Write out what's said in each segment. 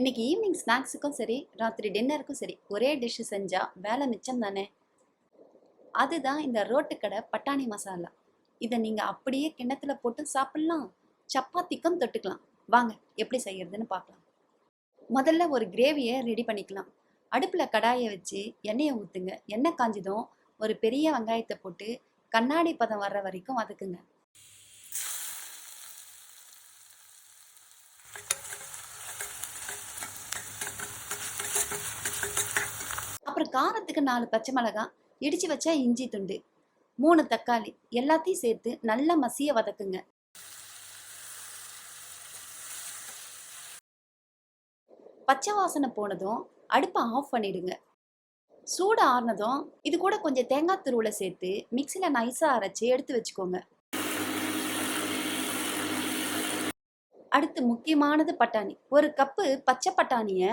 இன்னைக்கு ஈவினிங் ஸ்நாக்ஸுக்கும் சரி, ராத்திரி டின்னருக்கும் சரி, ஒரே டிஷ் செஞ்சா வேலை மிச்சம் தானே. அதுதான் இந்த ரோட்டுக்கடை பட்டாணி மசாலா. இதை நீங்க அப்படியே கிண்ணத்துல போட்டு சாப்பிடலாம், சப்பாத்திக்கும் தொட்டுக்கலாம். வாங்க எப்படி செய்யறதுன்னு பார்க்கலாம். முதல்ல ஒரு கிரேவியை ரெடி பண்ணிக்கலாம். அடுப்புல கடாயை வச்சு எண்ணெயை ஊத்துங்க. எண்ணெய் காஞ்சதும் ஒரு பெரிய வெங்காயத்தை போட்டு கண்ணாடி பதம் வர்ற வரைக்கும் வதக்குங்க. அப்புறம் காரத்துக்கு 4 பச்சை மிளகாய், இடிச்சு வச்ச இஞ்சி துண்டு, 3 தக்காளி எல்லாத்தையும் சேர்த்து நல்லா மசிய வதக்குங்க. பச்சை வாசனை போனதும் அடுப்பை ஆஃப் பண்ணிடுங்க. சூடு ஆறுனதும் இது கூட கொஞ்சம் தேங்காய் துருவலை சேர்த்து மிக்சியில் நைஸாக அரைச்சி எடுத்து வச்சுக்கோங்க. அடுத்து முக்கியமானது பட்டாணி. ஒரு கப்பு பச்சை பட்டாணியை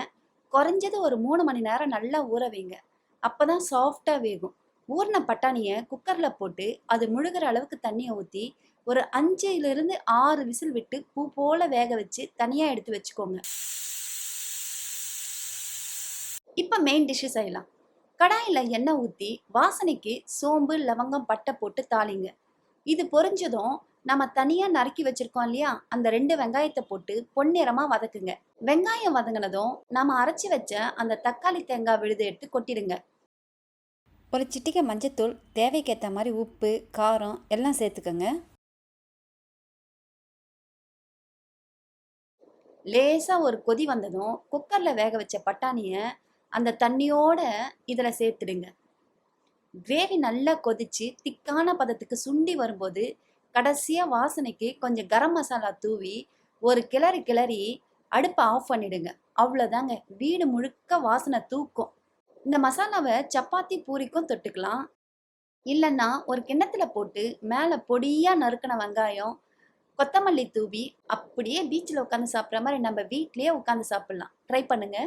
குறைஞ்சது ஒரு 3 மணி நேரம் நல்லா ஊற வைங்க. அப்பதான் சாஃப்டா வேகும். ஊறின பட்டாணியை குக்கரில் போட்டு அது முழுகிற அளவுக்கு தண்ணியை ஊற்றி ஒரு 5லிருந்து 6 விசில் விட்டு பூ போல வேக வச்சு தனியாக எடுத்து வச்சுக்கோங்க. இப்போ மெயின் டிஷ்ஷு செய்யலாம். கடாயில் எண்ணெய் ஊற்றி வாசனைக்கு சோம்பு, லவங்கம், பட்டை போட்டு தாளிங்க. இது பொரிஞ்சதும் நம்ம தனியாக நறுக்கி வச்சிருக்கோம் இல்லையா, அந்த 2 வெங்காயத்தை போட்டு பொன்னிறமாக வதக்குங்க. வெங்காயம் வதங்கினதும் நம்ம அரைச்சி வச்ச அந்த தக்காளி தேங்காய் விழுது எடுத்து கொட்டிடுங்க. ஒரு சிட்டிகை மஞ்சத்தூள், தேவைக்கேற்ற மாதிரி உப்பு, காரம் எல்லாம் சேர்த்துக்கோங்க. லேசாக ஒரு கொதி வந்ததும் குக்கரில் வேக வச்ச பட்டாணியை அந்த தண்ணியோட இதில் சேர்த்துடுங்க. கிரேவி நல்லா கொதிச்சு திக்கான பதத்துக்கு சுண்டி வரும்போது கடைசியாக வாசனைக்கு கொஞ்சம் கரம் மசாலா தூவி ஒரு கிளறி அடுப்பை ஆஃப் பண்ணிடுங்க. அவ்வளோதாங்க, வீடு முழுக்க வாசனை தூக்கும். இந்த மசாலாவை சப்பாத்தி, பூரிக்கும் தொட்டுக்கலாம். இல்லைன்னா ஒரு கிண்ணத்துல போட்டு மேலே பொடியாக நறுக்கின வெங்காயம், கொத்தமல்லி தூவி அப்படியே பீச்சில் உட்காந்து சாப்பிட்ற மாதிரி நம்ம வீட்லேயே உட்காந்து சாப்பிட்லாம். ட்ரை பண்ணுங்க.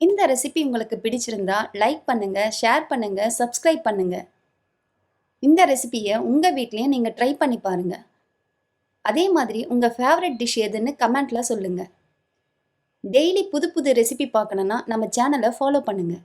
இந்த ரெசிபி உங்களுக்கு பிடிச்சிருந்தா லைக் பண்ணுங்க, ஷேர் பண்ணுங்க, சப்ஸ்கிரைப் பண்ணுங்க. இந்த ரெசிபியை உங்கள் வீட்லேயும் நீங்கள் ட்ரை பண்ணி பாருங்கள். அதே மாதிரி உங்கள் ஃபேவரட் டிஷ் எதுன்னு கமெண்ட்டில் சொல்லுங்கள். டெய்லி புது புது ரெசிபி பார்க்கணுன்னா நம்ம சேனலை ஃபாலோ பண்ணுங்கள்.